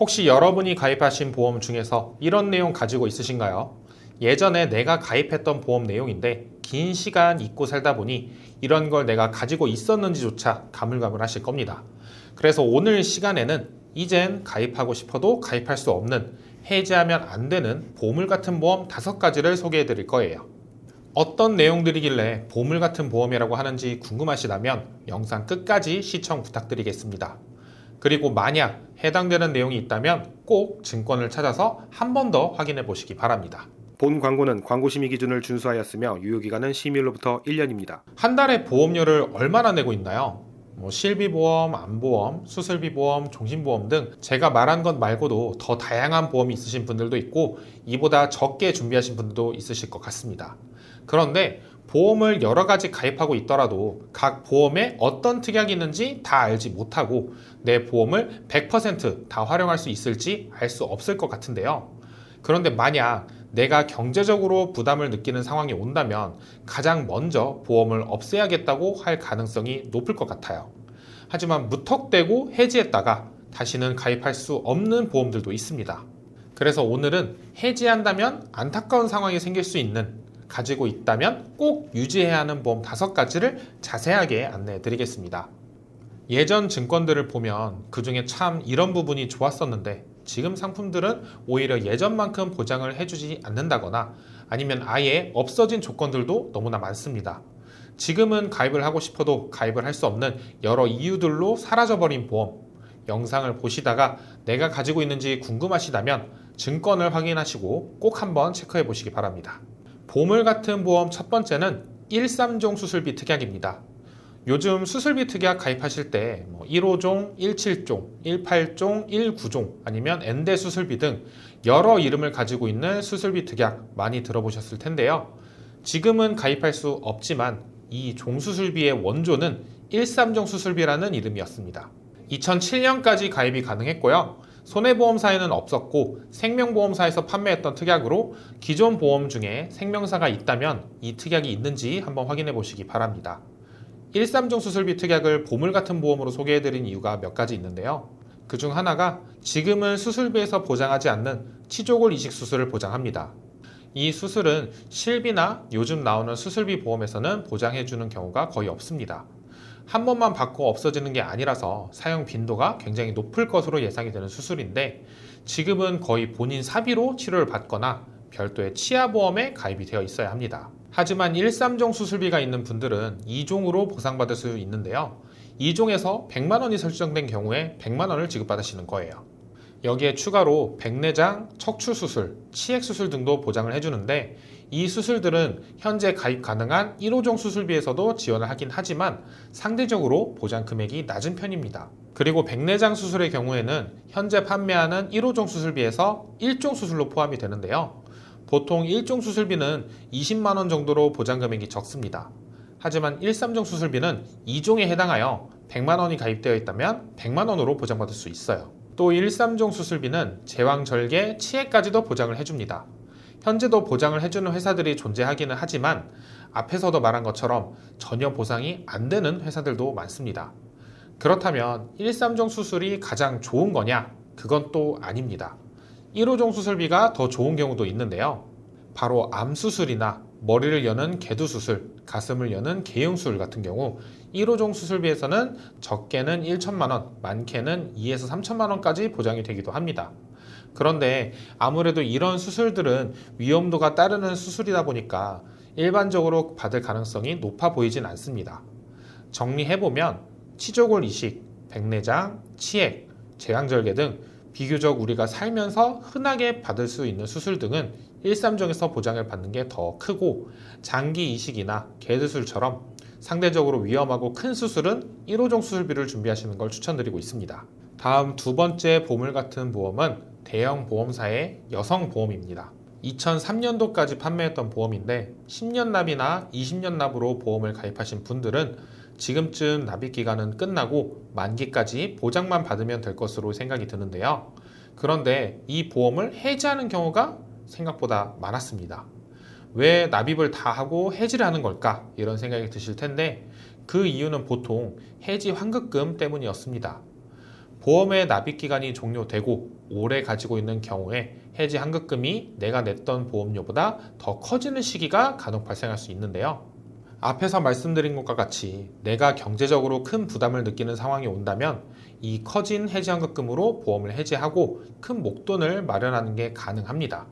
혹시 여러분이 가입하신 보험 중에서 이런 내용 가지고 있으신가요? 예전에 내가 가입했던 보험 내용인데 긴 시간 잊고 살다 보니 이런 걸 내가 가지고 있었는지조차 가물가물하실 겁니다. 그래서 오늘 시간에는 이젠 가입하고 싶어도 가입할 수 없는, 해지하면 안 되는 보물 같은 보험 5가지를 소개해 드릴 거예요. 어떤 내용들이길래 보물 같은 보험이라고 하는지 궁금하시다면 영상 끝까지 시청 부탁드리겠습니다. 그리고 만약 해당되는 내용이 있다면 꼭 증권을 찾아서 한 번 더 확인해 보시기 바랍니다. 본 광고는 광고심의 기준을 준수하였으며 유효기간은 심의일로부터 1년입니다. 한 달에 보험료를 얼마나 내고 있나요? 실비보험, 암보험, 수술비보험, 종신보험 등 제가 말한 것 말고도 더 다양한 보험이 있으신 분들도 있고 이보다 적게 준비하신 분들도 있으실 것 같습니다. 그런데 보험을 여러 가지 가입하고 있더라도 각 보험에 어떤 특약이 있는지 다 알지 못하고 내 보험을 100% 활용할 수 있을지 알 수 없을 것 같은데요. 그런데 만약 내가 경제적으로 부담을 느끼는 상황이 온다면 가장 먼저 보험을 없애야겠다고 할 가능성이 높을 것 같아요. 하지만 무턱대고 해지했다가 다시는 가입할 수 없는 보험들도 있습니다. 그래서 오늘은 해지한다면 안타까운 상황이 생길 수 있는, 가지고 있다면 꼭 유지해야 하는 보험 5가지를 자세하게 안내해 드리겠습니다. 예전 증권들을 보면 그 중에 참 이런 부분이 좋았었는데 지금 상품들은 오히려 예전만큼 보장을 해주지 않는다거나 아니면 아예 없어진 조건들도 너무나 많습니다. 지금은 가입을 하고 싶어도 가입을 할 수 없는 여러 이유들로 사라져버린 보험, 영상을 보시다가 내가 가지고 있는지 궁금하시다면 증권을 확인하시고 꼭 한번 체크해 보시기 바랍니다. 보물 같은 보험 첫 번째는 1.3종 수술비 특약입니다. 요즘 수술비 특약 가입하실 때 1호종, 17종, 18종, 19종 아니면 엔대 수술비 등 여러 이름을 가지고 있는 수술비 특약 많이 들어보셨을 텐데요. 지금은 가입할 수 없지만 이 종수술비의 원조는 1.3종 수술비라는 이름이었습니다. 2007년까지 가입이 가능했고요. 손해보험사에는 없었고 생명보험사에서 판매했던 특약으로 기존 보험 중에 생명사가 있다면 이 특약이 있는지 한번 확인해 보시기 바랍니다. 1.3종 수술비 특약을 보물 같은 보험으로 소개해드린 이유가 몇 가지 있는데요. 그 중 하나가 지금은 수술비에서 보장하지 않는 치조골 이식 수술을 보장합니다. 이 수술은 실비나 요즘 나오는 수술비 보험에서는 보장해주는 경우가 거의 없습니다. 한 번만 받고 없어지는 게 아니라서 사용 빈도가 굉장히 높을 것으로 예상이 되는 수술인데 지금은 거의 본인 사비로 치료를 받거나 별도의 치아보험에 가입이 되어 있어야 합니다. 하지만 1.3종 수술비가 있는 분들은 2종으로 보상받을 수 있는데요. 2종에서 100만 원이 설정된 경우에 100만 원을 지급받으시는 거예요. 여기에 추가로 백내장, 척추수술, 치액수술 등도 보장을 해주는데 이 수술들은 현재 가입 가능한 1호종 수술비에서도 지원을 하긴 하지만 상대적으로 보장 금액이 낮은 편입니다. 그리고 백내장 수술의 경우에는 현재 판매하는 1호종 수술비에서 1종 수술로 포함이 되는데요. 보통 1종 수술비는 20만 원 정도로 보장 금액이 적습니다. 하지만 1.3종 수술비는 2종에 해당하여 100만 원이 가입되어 있다면 100만 원으로 보장받을 수 있어요. 또 1.3종 수술비는 제왕절개, 치액까지도 보장을 해줍니다. 현재도 보장을 해주는 회사들이 존재하기는 하지만 앞에서도 말한 것처럼 전혀 보상이 안 되는 회사들도 많습니다. 그렇다면 1.3종 수술이 가장 좋은 거냐? 그건 또 아닙니다. 1호종 수술비가 더 좋은 경우도 있는데요. 바로 암수술이나 머리를 여는 개두수술, 가슴을 여는 개흉수술 같은 경우 1호종 수술비에서는 적게는 1천만 원, 많게는 2에서 3천만 원까지 보장이 되기도 합니다. 그런데 아무래도 이런 수술들은 위험도가 따르는 수술이다 보니까 일반적으로 받을 가능성이 높아 보이진 않습니다. 정리해보면 치조골 이식, 백내장, 치액, 제왕절개 등 비교적 우리가 살면서 흔하게 받을 수 있는 수술 등은 1.3종에서 보장을 받는 게 더 크고 장기 이식이나 개수술처럼 상대적으로 위험하고 큰 수술은 1호종 수술비를 준비하시는 걸 추천드리고 있습니다. 다음 두 번째 보물 같은 보험은 대형 보험사의 여성보험입니다. 2003년도까지 판매했던 보험인데 10년 납이나 20년 납으로 보험을 가입하신 분들은 지금쯤 납입 기간은 끝나고 만기까지 보장만 받으면 될 것으로 생각이 드는데요. 그런데 이 보험을 해지하는 경우가 생각보다 많았습니다. 왜 납입을 다 하고 해지를 하는 걸까? 이런 생각이 드실 텐데 그 이유는 보통 해지 환급금 때문이었습니다. 보험의 납입 기간이 종료되고 오래 가지고 있는 경우에 해지 환급금이 내가 냈던 보험료보다 더 커지는 시기가 간혹 발생할 수 있는데요. 앞에서 말씀드린 것과 같이 내가 경제적으로 큰 부담을 느끼는 상황이 온다면 이 커진 해지 환급금으로 보험을 해지하고 큰 목돈을 마련하는 게 가능합니다.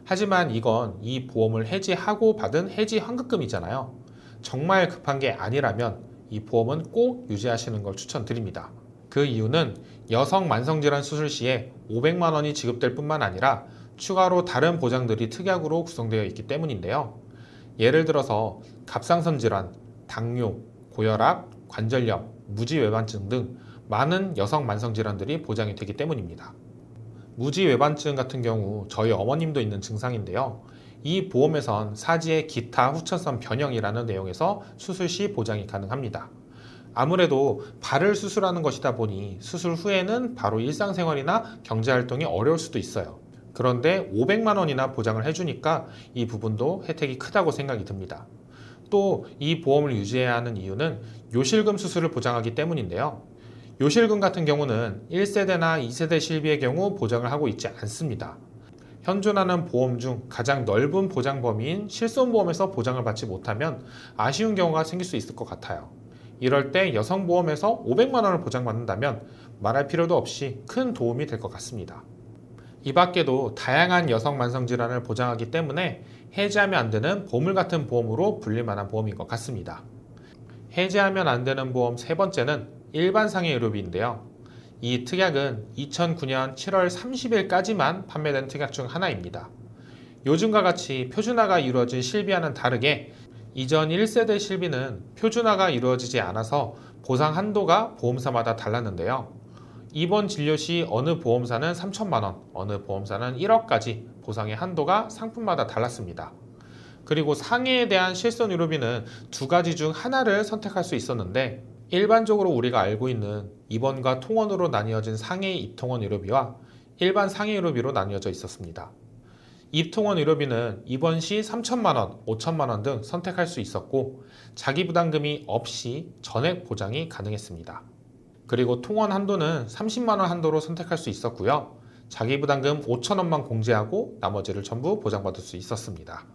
하지만 이건 이 보험을 해지하고 받은 해지 환급금이잖아요. 정말 급한 게 아니라면 이 보험은 꼭 유지하시는 걸 추천드립니다. 그 이유는 여성 만성질환 수술 시에 500만 원이 지급될 뿐만 아니라 추가로 다른 보장들이 특약으로 구성되어 있기 때문인데요. 예를 들어서 갑상선 질환, 당뇨, 고혈압, 관절염, 무지외반증 등 많은 여성 만성 질환들이 보장이 되기 때문입니다. 무지외반증 같은 경우 저희 어머님도 있는 증상인데요. 이 보험에선 사지의 기타 후천성 변형이라는 내용에서 수술 시 보장이 가능합니다. 아무래도 발을 수술하는 것이다 보니 수술 후에는 바로 일상생활이나 경제활동이 어려울 수도 있어요. 그런데 500만 원이나 보장을 해주니까 이 부분도 혜택이 크다고 생각이 듭니다. 또 이 보험을 유지해야 하는 이유는 요실금 수술을 보장하기 때문인데요. 요실금 같은 경우는 1세대나 2세대 실비의 경우 보장을 하고 있지 않습니다. 현존하는 보험 중 가장 넓은 보장 범위인 실손보험에서 보장을 받지 못하면 아쉬운 경우가 생길 수 있을 것 같아요. 이럴 때 여성보험에서 500만 원을 보장받는다면 말할 필요도 없이 큰 도움이 될 것 같습니다. 이 밖에도 다양한 여성 만성질환을 보장하기 때문에 해지하면 안 되는 보물 같은 보험으로 불릴 만한 보험인 것 같습니다. 해지하면 안 되는 보험 세 번째는 일반 상해 의료비인데요. 이 특약은 2009년 7월 30일까지만 판매된 특약 중 하나입니다. 요즘과 같이 표준화가 이루어진 실비와는 다르게 이전 1세대 실비는 표준화가 이루어지지 않아서 보상 한도가 보험사마다 달랐는데요. 입원 진료 시 어느 보험사는 3천만 원, 어느 보험사는 1억까지 보상의 한도가 상품마다 달랐습니다. 그리고 상해에 대한 실손 의료비는 두 가지 중 하나를 선택할 수 있었는데 일반적으로 우리가 알고 있는 입원과 통원으로 나뉘어진 상해 입통원 의료비와 일반 상해 의료비로 나뉘어져 있었습니다. 입통원 의료비는 입원 시 3천만 원, 5천만 원 등 선택할 수 있었고 자기 부담금이 없이 전액 보장이 가능했습니다. 그리고 통원 한도는 30만 원 한도로 선택할 수 있었고요. 자기 부담금 5천 원만 공제하고 나머지를 전부 보장받을 수 있었습니다.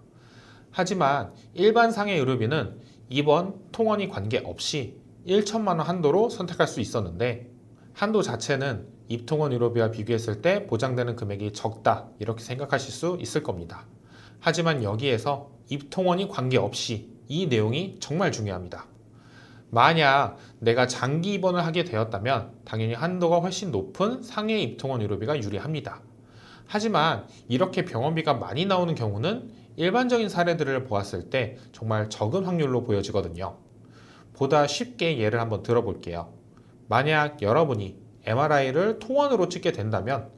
하지만 일반 상해 의료비는 입원, 통원이 관계없이 1천만 원 한도로 선택할 수 있었는데 한도 자체는 입통원 의료비와 비교했을 때 보장되는 금액이 적다 이렇게 생각하실 수 있을 겁니다. 하지만 여기에서 입통원이 관계없이 이 내용이 정말 중요합니다. 만약 내가 장기 입원을 하게 되었다면 당연히 한도가 훨씬 높은 상해 입통원 의료비가 유리합니다. 하지만 이렇게 병원비가 많이 나오는 경우는 일반적인 사례들을 보았을 때 정말 적은 확률로 보여지거든요. 보다 쉽게 예를 한번 들어볼게요. 만약 여러분이 MRI를 통원으로 찍게 된다면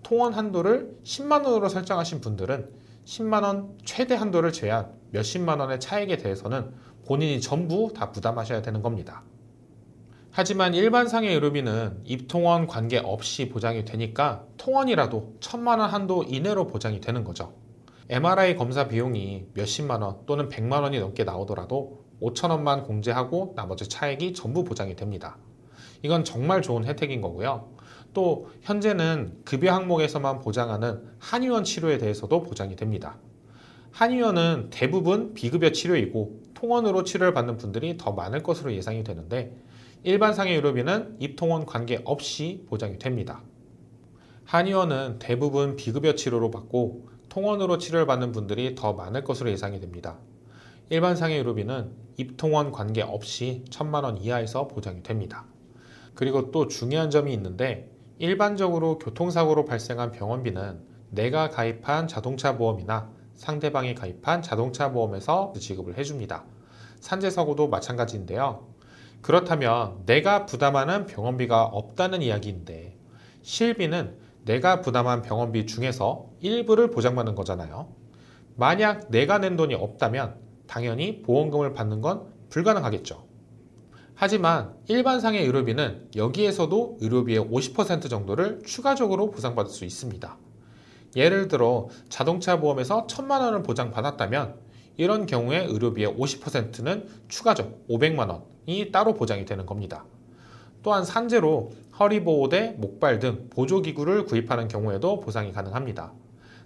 통원 한도를 10만 원으로 설정하신 분들은 10만 원 최대 한도를 제한 몇십만 원의 차액에 대해서는 본인이 전부 다 부담하셔야 되는 겁니다. 하지만 일반 상해 의료비는 입통원 관계없이 보장이 되니까 통원이라도 1,000만 원 한도 이내로 보장이 되는 거죠. MRI 검사 비용이 몇십만 원 또는 100만 원이 넘게 나오더라도 5천 원만 공제하고 나머지 차액이 전부 보장이 됩니다. 이건 정말 좋은 혜택인 거고요. 또 현재는 급여 항목에서만 보장하는 한의원 치료에 대해서도 보장이 됩니다. 한의원은 대부분 비급여 치료이고 통원으로 치료를 받는 분들이 더 많을 것으로 예상이 되는데 일반 상해 의료비는 입통원 관계없이 보장이 됩니다. 한의원은 대부분 비급여 치료로 받고 통원으로 치료를 받는 분들이 더 많을 것으로 예상이 됩니다. 일반 상해 의료비는 입통원 관계없이 1,000만 원 이하에서 보장이 됩니다. 그리고 또 중요한 점이 있는데 일반적으로 교통사고로 발생한 병원비는 내가 가입한 자동차 보험이나 상대방이 가입한 자동차 보험에서 지급을 해줍니다. 산재사고도 마찬가지인데요. 그렇다면 내가 부담하는 병원비가 없다는 이야기인데 실비는 내가 부담한 병원비 중에서 일부를 보장받는 거잖아요. 만약 내가 낸 돈이 없다면 당연히 보험금을 받는 건 불가능하겠죠. 하지만 일반 상해 의료비는 여기에서도 의료비의 50% 정도를 추가적으로 보상받을 수 있습니다. 예를 들어 자동차 보험에서 1,000만 원을 보장받았다면 이런 경우에 의료비의 50%는 추가적 500만 원이 따로 보장이 되는 겁니다. 또한 산재로 허리보호대, 목발 등 보조기구를 구입하는 경우에도 보상이 가능합니다.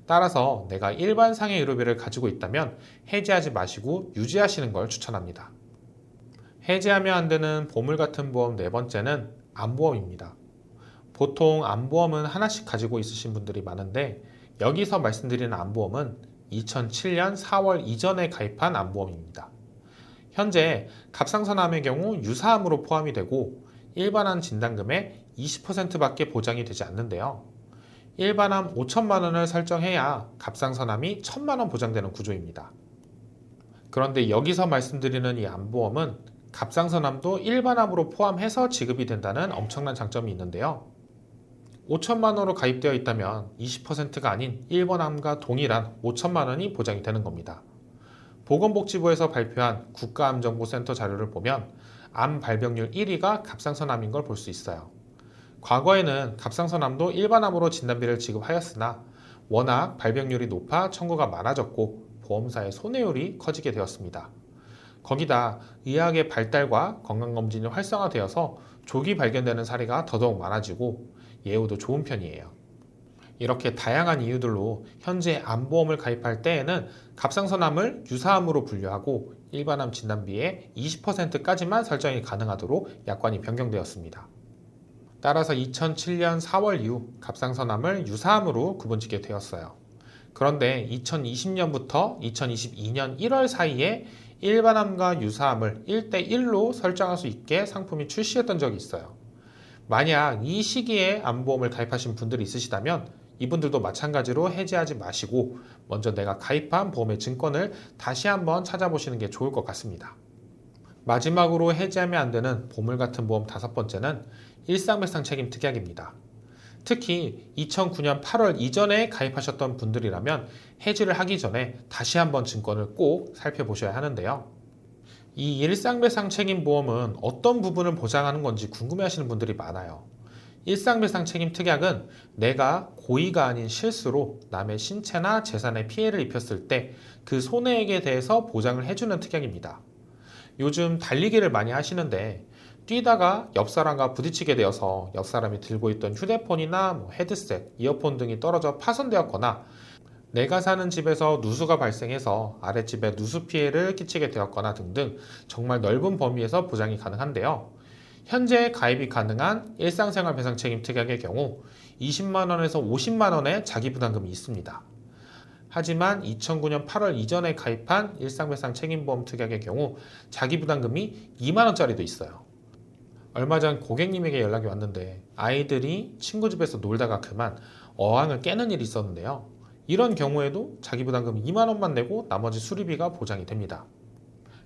따라서 내가 일반 상해 의료비를 가지고 있다면 해지하지 마시고 유지하시는 걸 추천합니다. 해지하면 안 되는 보물 같은 보험 네 번째는 암보험입니다. 보통 암보험은 하나씩 가지고 있으신 분들이 많은데 여기서 말씀드리는 암보험은 2007년 4월 이전에 가입한 암보험입니다. 현재 갑상선암의 경우 유사암으로 포함이 되고 일반암 진단금의 20%밖에 보장이 되지 않는데요. 일반암 5천만 원을 설정해야 갑상선암이 1,000만 원 보장되는 구조입니다. 그런데 여기서 말씀드리는 이 암보험은 갑상선암도 일반암으로 포함해서 지급이 된다는 엄청난 장점이 있는데요. 5천만 원으로 가입되어 있다면 20%가 아닌 일반암과 동일한 5천만 원이 보장이 되는 겁니다. 보건복지부에서 발표한 국가암정보센터 자료를 보면 암 발병률 1위가 갑상선암인 걸 볼 수 있어요. 과거에는 갑상선암도 일반암으로 진단비를 지급하였으나 워낙 발병률이 높아 청구가 많아졌고 보험사의 손해율이 커지게 되었습니다. 거기다 의학의 발달과 건강검진이 활성화되어서 조기 발견되는 사례가 더더욱 많아지고 예후도 좋은 편이에요. 이렇게 다양한 이유들로 현재 암보험을 가입할 때에는 갑상선암을 유사암으로 분류하고 일반암 진단비의 20%까지만 설정이 가능하도록 약관이 변경되었습니다. 따라서 2007년 4월 이후 갑상선암을 유사암으로 구분짓게 되었어요. 그런데 2020년부터 2022년 1월 사이에 일반암과 유사암을 1대1로 설정할 수 있게 상품이 출시했던 적이 있어요. 만약 이 시기에 암보험을 가입하신 분들이 있으시다면 이분들도 마찬가지로 해지하지 마시고 먼저 내가 가입한 보험의 증권을 다시 한번 찾아보시는 게 좋을 것 같습니다. 마지막으로 해지하면 안 되는 보물 같은 보험 다섯 번째는 일상배상 책임 특약입니다. 특히 2009년 8월 이전에 가입하셨던 분들이라면 해지를 하기 전에 다시 한번 증권을 꼭 살펴보셔야 하는데요. 이 일상배상 책임 보험은 어떤 부분을 보장하는 건지 궁금해하시는 분들이 많아요. 일상배상 책임 특약은 내가 고의가 아닌 실수로 남의 신체나 재산에 피해를 입혔을 때 그 손해액에 대해서 보장을 해주는 특약입니다. 요즘 달리기를 많이 하시는데 뛰다가 옆 사람과 부딪히게 되어서 옆 사람이 들고 있던 휴대폰이나 헤드셋, 이어폰 등이 떨어져 파손되었거나 내가 사는 집에서 누수가 발생해서 아랫집에 누수 피해를 끼치게 되었거나 등등 정말 넓은 범위에서 보장이 가능한데요. 현재 가입이 가능한 일상생활 배상 책임 특약의 경우 20만 원에서 50만 원의 자기부담금이 있습니다. 하지만 2009년 8월 이전에 가입한 일상배상 책임보험 특약의 경우 자기부담금이 2만 원짜리도 있어요. 얼마 전 고객님에게 연락이 왔는데 아이들이 친구 집에서 놀다가 그만 어항을 깨는 일이 있었는데요. 이런 경우에도 자기부담금 2만 원만 내고 나머지 수리비가 보장이 됩니다.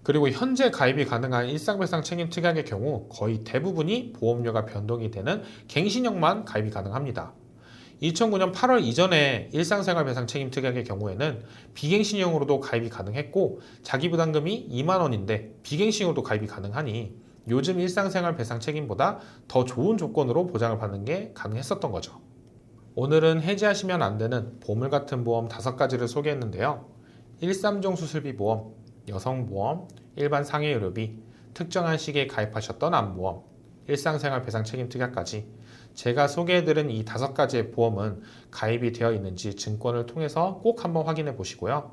그리고 현재 가입이 가능한 일상배상 책임 특약의 경우 거의 대부분이 보험료가 변동이 되는 갱신형만 가입이 가능합니다. 2009년 8월 이전에 일상생활 배상 책임 특약의 경우에는 비갱신형으로도 가입이 가능했고 자기부담금이 2만 원인데 비갱신형으로도 가입이 가능하니 요즘 일상생활 배상 책임보다 더 좋은 조건으로 보장을 받는 게 가능했었던 거죠. 오늘은 해지하시면 안 되는 보물 같은 보험 5가지를 소개했는데요. 1~3종 수술비 보험, 여성보험, 일반 상해의료비, 특정한 시기에 가입하셨던 암보험, 일상생활 배상 책임 특약까지 제가 소개해드린 이 5가지의 보험은 가입이 되어 있는지 증권을 통해서 꼭 한번 확인해 보시고요.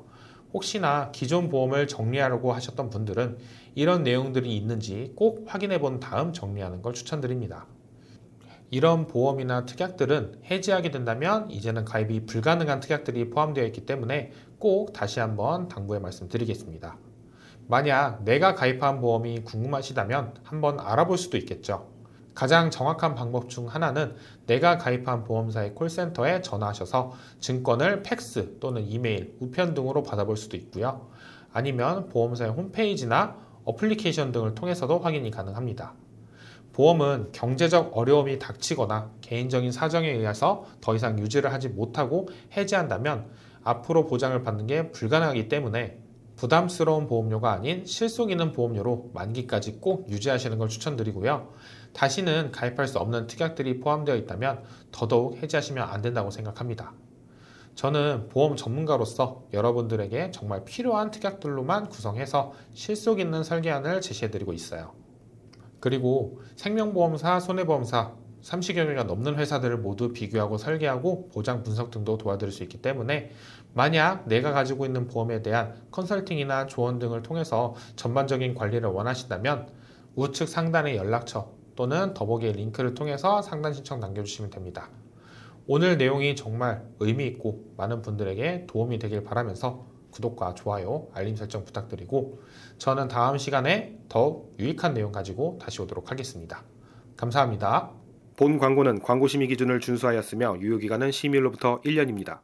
혹시나 기존 보험을 정리하려고 하셨던 분들은 이런 내용들이 있는지 꼭 확인해 본 다음 정리하는 걸 추천드립니다. 이런 보험이나 특약들은 해지하게 된다면 이제는 가입이 불가능한 특약들이 포함되어 있기 때문에 꼭 다시 한번 당부해 말씀드리겠습니다. 만약 내가 가입한 보험이 궁금하시다면 한번 알아볼 수도 있겠죠. 가장 정확한 방법 중 하나는 내가 가입한 보험사의 콜센터에 전화하셔서 증권을 팩스 또는 이메일, 우편 등으로 받아볼 수도 있고요. 아니면 보험사의 홈페이지나 어플리케이션 등을 통해서도 확인이 가능합니다. 보험은 경제적 어려움이 닥치거나 개인적인 사정에 의해서 더 이상 유지를 하지 못하고 해지한다면 앞으로 보장을 받는 게 불가능하기 때문에 부담스러운 보험료가 아닌 실속 있는 보험료로 만기까지 꼭 유지하시는 걸 추천드리고요. 다시는 가입할 수 없는 특약들이 포함되어 있다면 더더욱 해지하시면 안 된다고 생각합니다. 저는 보험 전문가로서 여러분들에게 정말 필요한 특약들로만 구성해서 실속 있는 설계안을 제시해드리고 있어요. 그리고 생명보험사, 손해보험사 30여 개가 넘는 회사들을 모두 비교하고 설계하고 보장 분석 등도 도와드릴 수 있기 때문에 만약 내가 가지고 있는 보험에 대한 컨설팅이나 조언 등을 통해서 전반적인 관리를 원하신다면 우측 상단의 연락처 또는 더보기의 링크를 통해서 상담 신청 남겨주시면 됩니다. 오늘 내용이 정말 의미 있고 많은 분들에게 도움이 되길 바라면서 구독과 좋아요, 알림 설정 부탁드리고 저는 다음 시간에 더욱 유익한 내용 가지고 다시 오도록 하겠습니다. 감사합니다. 본 광고는 광고 심의 기준을 준수하였으며 유효기간은 심의일로부터 1년입니다.